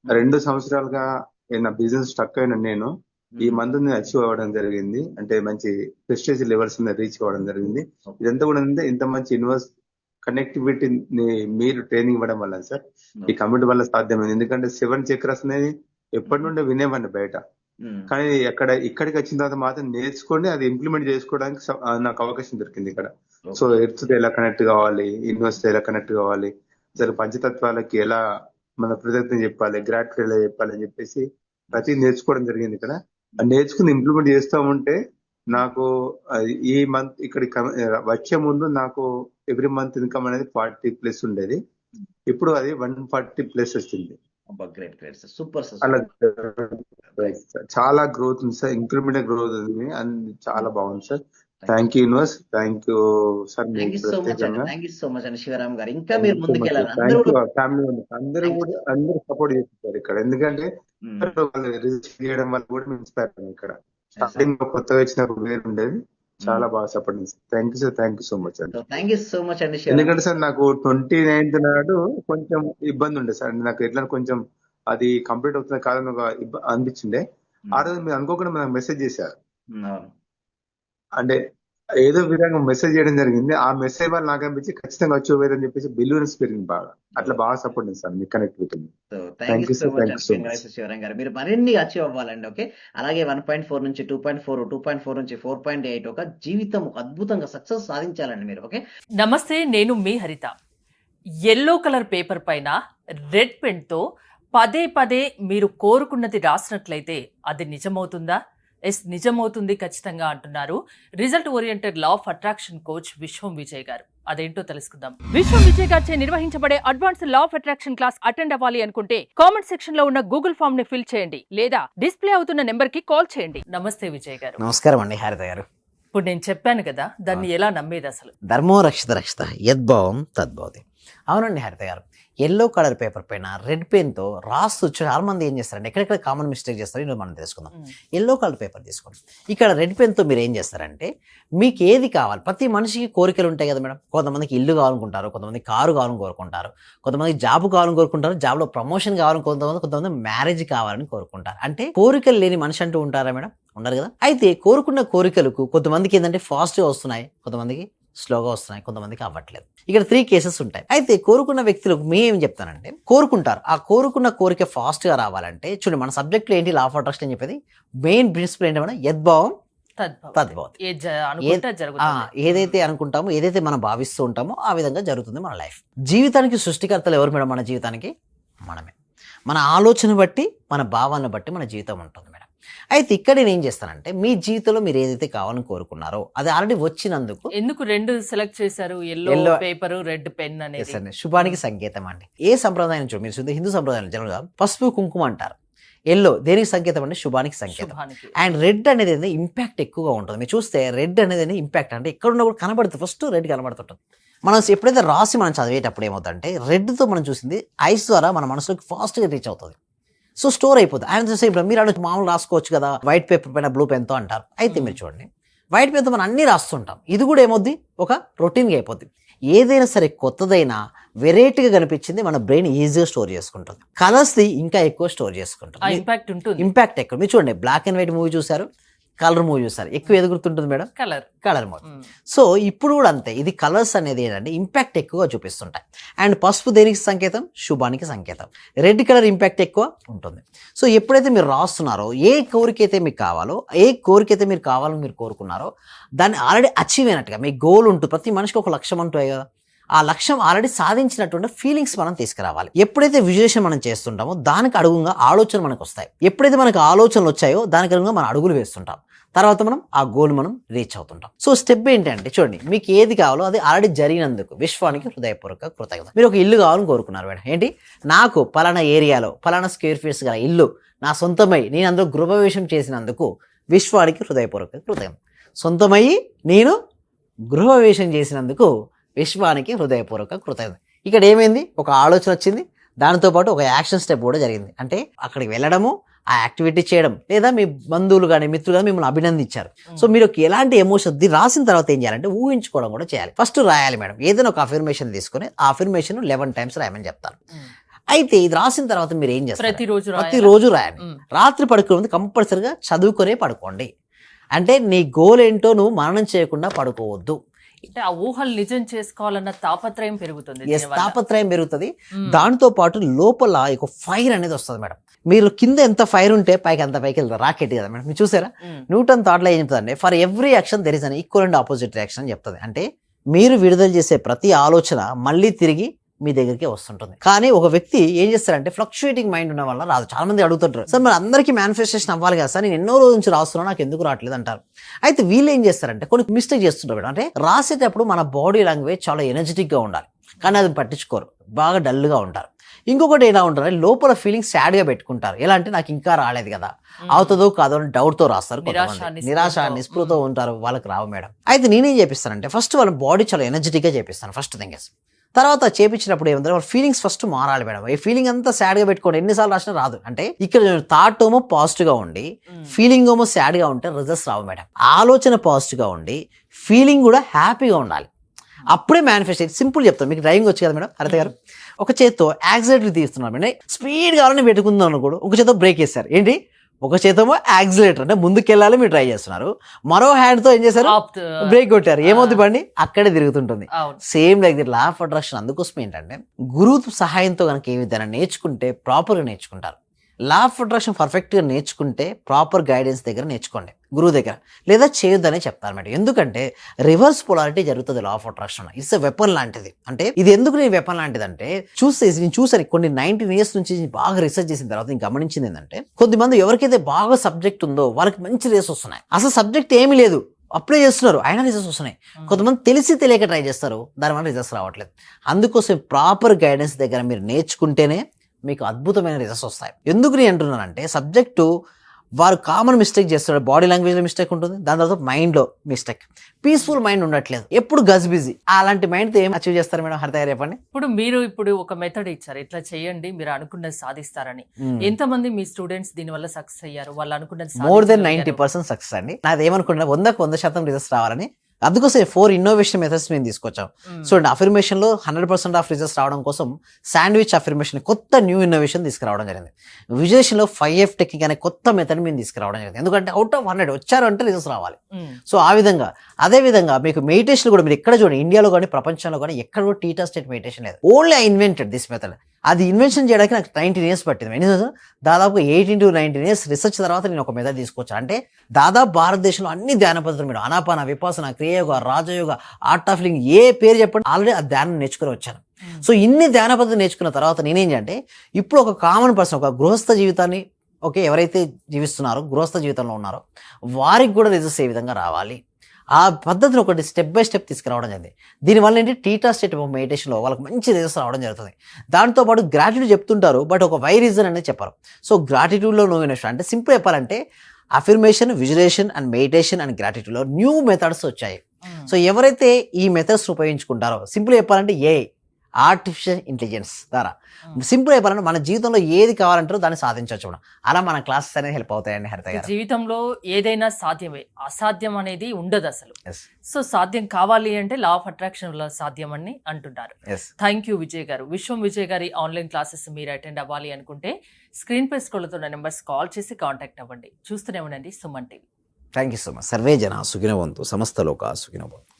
2 సంవత్సరాలుగా నా business stuck అయిన నేను ఈ మంత్ అచీవ్ అవ్వడం జరిగింది. అంటే మంచి ప్రెస్టేజ్ లెవెల్స్ రీచ్ అవ్వడం జరిగింది. ఇదంతా కూడా ఇంత మంచి కనెక్టివిటీ మీరు ట్రైనింగ్ ఇవ్వడం వల్ల సార్ ఈ కమ్యూనిటీ వల్ల సాధ్యమైంది. ఎందుకంటే 7 చక్రాస్ అనేది ఎప్పటి నుండి వినేవాడిని బయట, కానీ ఇక్కడికి వచ్చిన తర్వాత మాత్రం నేర్చుకొని అది ఇంప్లిమెంట్ చేసుకోవడానికి నాకు అవకాశం దొరికింది ఇక్కడ. సో ఎర్త్ ఎలా కనెక్ట్ కావాలి, యూనివర్స్ ఎలా కనెక్ట్ కావాలి, అసలు పంచతత్వాలకి ఎలా మన కృతజ్ఞత చెప్పాలి, గ్రాట్యుడ్ ఎలా చెప్పాలి అని చెప్పేసి ప్రతి నేర్చుకోవడం జరిగింది ఇక్కడ. నేర్చుకుని ఇంప్లిమెంట్ చేస్తూ ఉంటే నాకు ఈ మంత్ ఇక్కడికి వచ్చే ముందు నాకు ఎవ్రీ మంత్ ఇన్కమ్ అనేది 40+ ఉండేది. ఇప్పుడు అది 140+ వచ్చింది. అలా చాలా గ్రోత్ ఉంది సార్, ఇంక్రిమెంట్ గ్రోత్ ఉంది అండ్ చాలా బాగుంది sir. Thank you universe, thank you sir. Family అందరూ కూడా అందరూ సపోర్ట్ చేస్తారు ఇక్కడ. ఎందుకంటే రిజిస్టర్ చేయడం వల్ల కూడా ఇన్స్పైర్ అయ్యాం ఇక్కడ. స్టార్టింగ్ లో కొత్తగా వచ్చినప్పుడు వేరు ఉండేది, చాలా బాగా సపోర్ట్ చేస్తారు. Thank you sir, thank you so much అండి. ఎందుకంటే సార్ నాకు 29th నాడు కొంచెం ఇబ్బంది ఉండే సార్, నాకు ఎట్లా కొంచెం అది కంప్లీట్ అవుతుంది కాదని ఒక అనిపించిండే. ఆ రోజు మీరు అనుకోకుండా నాకు మెసేజ్ చేశారు, అంటే ఏదో విధంగా మెసేజ్ చేయడం జరిగింది. ఆ మెసేజ్ వల్ల నాకు అనిపించి ఖచ్చితంగా వచ్చి పోయారని చెప్పేసి బిలీవ్నెస్ పెరిగింది బాగా. అట్లా బాగా సపోర్ట్ ఉంది సార్ మీ connectivity. Thank you so much Shivaram garu. మీరు మరిన్ని అచీవ్ అవ్వాలండి. ఓకే, అలాగే 1.4 నుంచి 2.4, 2.4 నుంచి 4.8 ఒక జీవితం అద్భుతంగా సక్సెస్ సాధించాలండి మీరు. ఓకే, నమస్తే, నేను మీ హరిత. ఎల్లో కలర్ పేపర్ పైన రెడ్ పెన్తో పదే పదే మీరు కోరుకున్నది రాసినట్లయితే అది నిజమవుతుందా? ఎస్, నిజమవుతుంది ఖచ్చితంగా అంటున్నారు result oriented law of attraction coach విశ్వం విజయ్ గారు. అదేంటో తెలుసుకుందాం. విశ్వం విజయ్ గారిచే నిర్వహించబడే advance law of attraction class attend అవ్వాలి అనుకుంటే కామెంట్ సెక్షన్ లో ఉన్న గూగుల్ ఫామ్ ని ఫిల్ చేయండి, లేదా డిస్ప్లే అవుతున్న నెంబర్ కి కాల్ చేయండి. నమస్తే విజయ్ గారు. నమస్కారం అండి హరిత గారు. ఇప్పుడు నేను చెప్పాను కదా, దాన్ని ఎలా నమ్మేది అసలు? ధర్మో రక్షిత రక్షిత యద్భావం తద్భవతి. అవునండి హరిత గారు, ఎల్లో కలర్ పేపర్ పైన రెడ్ పెన్తో రాస్తూ చాలా మంది ఏం చేస్తారంటే ఎక్కడెక్కడ కామన్ మిస్టేక్ చేస్తారు ఈరోజు మనం తెలుసుకుందాం. ఎల్లో కలర్ పేపర్ తీసుకోండి, ఇక్కడ రెడ్ పెన్తో మీరు ఏం చేస్తారంటే మీకు ఏది కావాలి, ప్రతి మనిషికి కోరికలు ఉంటాయి కదా మేడం. కొంతమందికి ఇల్లు కావాలనుకుంటారు, కొంతమంది కారు కావాలని కోరుకుంటారు, కొంతమంది జాబ్ కావాలని కోరుకుంటారు, జాబ్లో ప్రమోషన్ కావాలని కొంతమంది మ్యారేజ్ కావాలని కోరుకుంటారు. అంటే కోరికలు లేని మనిషి అంటూ ఉంటారా మేడం? ఉండరు కదా. అయితే కోరుకున్న కోరికలకు కొంతమందికి ఏంటంటే ఫాస్ట్గా వస్తున్నాయి, కొంతమందికి స్లోగా వస్తున్నాయి, కొంతమందికి అవ్వట్లేదు. ఇక్కడ 3 కేసెస్ ఉంటాయి. అయితే కోరుకున్న వ్యక్తులకు మేమేం చెప్తానంటే, కోరుకుంటారు, ఆ కోరుకున్న కోరిక ఫాస్ట్గా రావాలంటే చూడండి, మన సబ్జెక్ట్లో ఏంటి లా ఆఫ్ అట్రాక్షన్ అని చెప్పేది మెయిన్ ప్రిన్సిపల్ ఏంటంటే యద్భావం తద్భవతి. ఏదైతే అనుకుంటామో, ఏదైతే మనం భావిస్తూ ఉంటామో ఆ విధంగా జరుగుతుంది మన లైఫ్. జీవితానికి సృష్టికర్తలు ఎవరు మేడం? మన జీవితానికి మనమే. మన ఆలోచన బట్టి, మన భావాలను బట్టి మన జీవితం ఉంటుంది మేడం. అయితే ఇక్కడ నేను ఏం చేస్తానంటే, మీ జీవితంలో మీరు ఏదైతే కావాలని కోరుకున్నారో అది ఆల్రెడీ వచ్చినందుకు. ఎందుకు 2 సెలెక్ట్ చేశారు? ఎల్లో పేపర్, రెడ్ పెన్ అనేది శుభానికి సంకేతం అండి. ఏ సంప్రదాయం చూడు, మీరు హిందూ సంప్రదాయం జనరల్గా పసుపు కుంకుమ అంటారు. ఎల్లో దేనికి సంకేతం అంటే శుభానికి సంకేతం. అండ్ రెడ్ అనేది ఇంపాక్ట్ ఎక్కువగా ఉంటుంది. మీరు చూస్తే రెడ్ అనేది ఇంపాక్ట్ అంటే ఎక్కడున్నా కూడా కనబడుతుంది, ఫస్ట్ రెడ్ కనబడుతుంటుంది. మనం ఎప్పుడైతే రాసి మనం చదివేటప్పుడు ఏమవుతుందంటే రెడ్తో మనం చూసింది ఐస్ ద్వారా మన మనసులోకి ఫాస్ట్గా రీచ్ అవుతుంది. సో స్టోర్ అయిపోతుంది. ఆయన చూస్తే ఇప్పుడు మీరు అడుగు మామూలు రాసుకోవచ్చు కదా వైట్ పేపర్ పైన బ్లూ పెన్తో అంటారు. అయితే మీరు చూడండి, వైట్ పెన్తో మనం అన్నీ రాస్తుంటాం, ఇది కూడా ఏమవుద్ది ఒక రొటీన్గా అయిపోద్ది. ఏదైనా సరే కొత్తదైనా వెరైటీగా కనిపించింది మన బ్రెయిన్ ఈజీగా స్టోర్ చేసుకుంటుంది. కలర్స్ది ఇంకా ఎక్కువ స్టోర్ చేసుకుంటుంది, ఇంపాక్ట్ ఎక్కువ. మీరు చూడండి, బ్లాక్ అండ్ వైట్ మూవీ చూసారు, కలర్ మూవీ చూసారు, ఎక్కువ ఏది గుర్తుంటుంది మేడం? Colour movie. సో ఇప్పుడు కూడా అంతే, ఇది కలర్స్ అనేది ఏంటంటే ఇంపాక్ట్ ఎక్కువగా చూపిస్తుంటాయి. అండ్ పసుపు దేనికి సంకేతం? శుభానికి సంకేతం. రెడ్ కలర్ ఇంపాక్ట్ ఎక్కువ ఉంటుంది. సో ఎప్పుడైతే మీరు రాస్తున్నారో, ఏ కోరిక అయితే మీకు కావాలో, ఏ కోరిక అయితే మీరు కావాలని మీరు కోరుకున్నారో దాన్ని ఆల్రెడీ అచీవ్ అయినట్టుగా మీ గోల్ ఉంటుంది. ప్రతి మనిషికి ఒక లక్ష్యం అంటాయి కదా, ఆ లక్ష్యం ఆల్రెడీ సాధించినటువంటి ఫీలింగ్స్ మనం తీసుకురావాలి. ఎప్పుడైతే విజువేషన్ మనం చేస్తుంటామో దానికి అడుగుగా ఆలోచన మనకు వస్తాయి. ఎప్పుడైతే మనకు ఆలోచనలు వచ్చాయో దానికి అడుగుగా మనం అడుగులు వేస్తుంటాం, తర్వాత మనం ఆ గోల్ మనం రీచ్ అవుతుంటాం. సో స్టెప్ ఏంటంటే చూడండి, మీకు ఏది కావాలో అది ఆల్రెడీ జరిగినందుకు విశ్వానికి హృదయపూర్వక కృతజ్ఞత. మీరు ఒక ఇల్లు కావాలని కోరుకున్నారు మేడం, ఏంటి నాకు పలానా ఏరియాలో పలానా స్క్వేర్ ఫీట్స్ గల ఇల్లు నా సొంతమై నేను అందులో గృహప్రవేశం చేసినందుకు విశ్వానికి హృదయపూర్వక కృతజ్ఞత. సొంతమయ్యి నేను గృహప్రవేశం చేసినందుకు విశ్వానికి హృదయపూర్వక కృతజ్ఞత. ఇక్కడ ఏమైంది? ఒక ఆలోచన వచ్చింది, దానితోపాటు ఒక యాక్షన్ స్టెప్ కూడా జరిగింది. అంటే అక్కడికి వెళ్ళడము, ఆ యాక్టివిటీ చేయడం, లేదా మీ బంధువులు కానీ మిత్రులు కానీ మిమ్మల్ని అభినందించారు. సో మీరు ఎలాంటి ఎమోషన్ రాసిన తర్వాత ఏం చేయాలంటే ఊహించుకోవడం కూడా చేయాలి. ఫస్ట్ రాయాలి మేడం, ఏదైనా ఒక అఫర్మేషన్ తీసుకొని ఆ అఫర్మేషన్ 11 times రాయమని చెప్తాను. అయితే ఇది రాసిన తర్వాత మీరు ఏం చేస్తారు, ప్రతిరోజు ప్రతిరోజు రాయండి. రాత్రి పడుకునే ముందు కంపల్సరిగా చదువుకునే పడుకోండి. అంటే నీ గోల్ ఏంటో నువ్వు మననం చేయకుండా పడుకోవద్దు. అంటే ఆ ఊహలు నిజం చేసుకోవాలన్న తాపత్రయం పెరుగుతుంది, తాపత్రయం పెరుగుతుంది. దాంతో పాటు లోపల ఒక ఫైర్ అనేది వస్తుంది మేడం. మీరు కింద ఎంత ఫైర్ ఉంటే పైకి అంత పైకి వెళ్తారు, రాకెట్ కదా మేడం. మీరు చూసారా, న్యూటన్ థాట్లో ఏం చెప్తుంది అంటే for every action there is an equal and opposite reaction అని చెప్తుంది. అంటే మీరు విడుదల చేసే ప్రతి ఆలోచన మళ్ళీ తిరిగి మీ దగ్గరికి వస్తుంటుంది. కానీ ఒక వ్యక్తి ఏం చేస్తారంటే ఫ్లక్చుయేటింగ్ మైండ్ ఉన్న వల్ల రాదు. చాలా మంది అడుగుతుంటారు, సార్ మరి అందరికీ మేనిఫెస్టేషన్ అవ్వాలి కదా సార్, నేను ఎన్నో రోజుల నుంచి రాస్తున్నా నాకు ఎందుకు రావట్లేదు అంటారు. అయితే వీళ్ళు ఏం చేస్తారంటే కొన్ని మిస్టేక్ చేస్తుంటారు. అంటే రాసేటప్పుడు మన బాడీ లాంగ్వేజ్ చాలా ఎనర్జెటిక్ గా ఉండాలి, కానీ అది పట్టించుకోరు, బాగా డల్ గా ఉంటారు. ఇంకొకటి ఎలా ఉంటారు, లోపల ఫీలింగ్స్ సాడ్ గా పెట్టుకుంటారు. ఎలా అంటే నాకు ఇంకా రాలేదు కదా, అవుతుందో కాదో అని డౌట్ తో రాస్తారు. నిరాశ నిస్పృహతో ఉంటారు, వాళ్ళకి రావు మేడం. అయితే నేనేం చేపిస్తానంటే ఫస్ట్ వాళ్ళ బాడీ చాలా ఎనర్జెటిక్ గా చేపిస్తాను ఫస్ట్ థింగ్. తర్వాత చేపించినప్పుడు ఏమంటారు, వాళ్ళ ఫీలింగ్స్ ఫస్ట్ మారాలి మేడం. ఈ ఫీలింగ్ అంతా సాడ్ గా పెట్టుకోండి, ఎన్నిసార్లు రాసినా రాదు. అంటే ఇక్కడ థాట్ ఏమో పాజిటివ్ గా ఉండి ఫీలింగ్ ఏమో సాడ్ గా ఉంటే రిజల్ట్స్ రావు మేడం. ఆలోచన పాజిటివ్ గా ఉండి ఫీలింగ్ కూడా హ్యాపీగా ఉండాలి, అప్పుడే మేనిఫెస్టేషన్. సింపుల్ చెప్తాను, మీకు డ్రైవింగ్ వచ్చి కదా మేడం హరిత గారు. ఒక చేత్తో యాక్సిలేటర్ తీస్తున్నారు అంటే స్పీడ్ కావాలని పెట్టుకుందాం అనుకోడు, ఒక చేత్తో బ్రేక్ వేస్తారు. ఏంటి, ఒక చేతమో యాక్సిలేటర్ అంటే ముందుకెళ్ళాలి మీరు ట్రై చేస్తున్నారు, మరో హ్యాండ్ తో ఏం చేశారు, బ్రేక్ కొట్టారు. ఏమవుతుంది బండి అక్కడే తిరుగుతుంటుంది. Same like the law of attraction. అందుకోసం ఏంటంటే గురువు సహాయంతో కనుక ఏ విధంగా నేర్చుకుంటే ప్రాపర్గా నేర్చుకుంటారు. లా ఆఫ్ అట్రాక్షన్ పర్ఫెక్ట్గా నేర్చుకుంటే ప్రాపర్ గైడెన్స్ దగ్గర నేర్చుకోండి, గురువు దగ్గర, లేదా చేయొద్దనే చెప్తారు మేడం. ఎందుకంటే రివర్స్ పొలారిటీ జరుగుతుంది లా of attraction. It's a weapon లాంటిది. అంటే ఇది ఎందుకు నేను వెపన్ లాంటిది అంటే నేను చూసాను కొన్ని 19 years నుంచి బాగా రీసెర్చ్ చేసిన తర్వాత నేను గమనించింది ఏంటంటే కొద్దిమంది ఎవరికైతే బాగా సబ్జెక్ట్ ఉందో వాళ్ళకి మంచి రేస్ వస్తున్నాయి. అసలు సబ్జెక్ట్ ఏమీ లేదు, అప్లై చేస్తున్నారు, అయినా రిజల్ట్స్ వస్తున్నాయి. కొంతమంది తెలిసి తెలియక ట్రై చేస్తారు, దానివల్ల రిజల్ట్స్ రావట్లేదు. అందుకోసం ప్రాపర్ గైడెన్స్ దగ్గర మీరు నేర్చుకుంటేనే మీకు అద్భుతమైన రిజల్ట్స్ వస్తాయి. ఎందుకు నేను అంటున్నానంటే సబ్జెక్టు వారు కామన్ మిస్టేక్ చేస్తారు, బాడీ లాంగ్వేజ్లో మిస్టేక్ ఉంటుంది, దాని తర్వాత మైండ్లో మిస్టేక్, పీస్ఫుల్ మైండ్ ఉండట్లేదు, ఎప్పుడు గజ్ బిజీ. అలాంటి మైండ్తో ఏం అచీవ్ చేస్తారు మేడం హరిత గారు చెప్పండి. ఇప్పుడు ఒక మెథడ్ ఇచ్చారు, ఇట్లా చేయండి మీరు అనుకున్నది సాధిస్తారని. ఎంతమంది మీ స్టూడెంట్స్ దీని వల్ల సక్సెస్ అయ్యారు, వాళ్ళు అనుకున్నది మోర్ దెన్ 90% సక్సెస్ అండి. నాది ఏమనుకున్నా 100% రిజల్ట్స్ రావాలని. అందుకోసం 4 ఇన్నోవేషన్ మెథడ్స్ మేము తీసుకొచ్చాం. చూడండి, అఫర్మేషన్ లో 100% ఆఫ్ రిజల్ట్స్ రావడం కోసం శాండ్విచ్ అఫర్మేషన్ కొత్త న్యూ ఇన్నోవేషన్ తీసుకురావడం జరిగింది. విజువలేషన్ లో 5F టెక్నిక్ అనే కొత్త మెథడ్ మేము తీసుకురావడం జరిగింది. ఎందుకంటే అవుట్ ఆఫ్ 100 వచ్చారు అంటే రిజల్ట్స్ రావాలి. సో ఆ విధంగా అదే విధంగా మీకు మెడిటేషన్ కూడా మీరు ఎక్కడ చూడండి, ఇండియాలో కానీ ప్రపంచంలో కానీ ఎక్కడ కూడా టీటా స్టేట్ మెడిటేషన్ లేదు. Only I invented this method. అది ఇన్వెన్షన్ చేయడానికి నాకు 19 years పట్టింది. దాదాపు 18 to 19 years రీసెర్చ్ తర్వాత నేను ఒక మెథడ్ తీసుకొచ్చాను. అంటే దాదాపు భారతదేశంలో అన్ని ధ్యాన పద్ధతులు మీరు అనాపాన, విపాసన, క్రియాయోగ, రాజయోగ, ఆర్ట్ ఆఫ్ లివింగ్ ఏ పేరు చెప్పండి ఆల్రెడీ ఆ ధ్యానం నేర్చుకుని వచ్చాను. సో ఇన్ని ధ్యాన పద్ధతులు నేర్చుకున్న తర్వాత నేనేం చేయంటే ఇప్పుడు ఒక కామన్ పర్సన్, ఒక గృహస్థ జీవితాన్ని ఎవరైతే జీవిస్తున్నారో గృహస్థ జీవితంలో ఉన్నారో వారికి కూడా రిజల్ట్స్ ఏ విధంగా రావాలి, ఆ పద్ధతిని ఒకటి స్టెప్ బై స్టెప్ తీసుకురావడం జరిగింది. దీనివల్ల ఏంటి టీటా స్టేట్ మెడిటేషన్లో వాళ్ళకి మంచి రిజల్ట్స్ రావడం జరుగుతుంది. దాంతోపాటు గ్రాటిట్యూడ్ చెప్తుంటారు, బట్ ఒక వై రీజన్ అనేది చెప్పారు. సో గ్రాటిట్యూడ్లో నో ఇన్వెషన్ అంటే సింపుల్ చెప్పాలంటే affirmation, visualisation and meditation and గ్రాటిట్యూడ్లో న్యూ మెథడ్స్ వచ్చాయి. సో ఎవరైతే ఈ మెథడ్స్ ఉపయోగించుకుంటారో, సింపుల్ చెప్పాలంటే ఆర్టిఫిషియల్ ఇంటెలిజెన్స్ ద్వారా సింపుల్ చెప్పాలంటే మన జీవితంలో ఏది కావాలంటారో దాన్ని సాధించవచ్చు. అలా మన క్లాసెస్ అనేది హెల్ప్ అవుతాయండి హరిత గారు. జీవితంలో ఏదైనా సాధ్యమే, అసాధ్యం అనేది ఉండదు అసలు. సో సాధ్యం కావాలి అంటే లా ఆఫ్ అట్రాక్షన్ వల్ల సాధ్యం అని అంటున్నారు. థ్యాంక్ యూ విజయ్ గారు. విశ్వం విజయ్ గారి ఆన్లైన్ క్లాసెస్ మీరు అటెండ్ అవ్వాలి అనుకుంటే స్క్రీన్ పై స్క్రోల్ అవుతున్న నెంబర్స్ కాల్ చేసి కాంటాక్ట్ అవ్వండి. చూస్తూనే ఉండండి Suman TV. Thank you so much. Survey జన సుఖినో భవంతు, సమస్త లోకా సుఖినో భవంతు.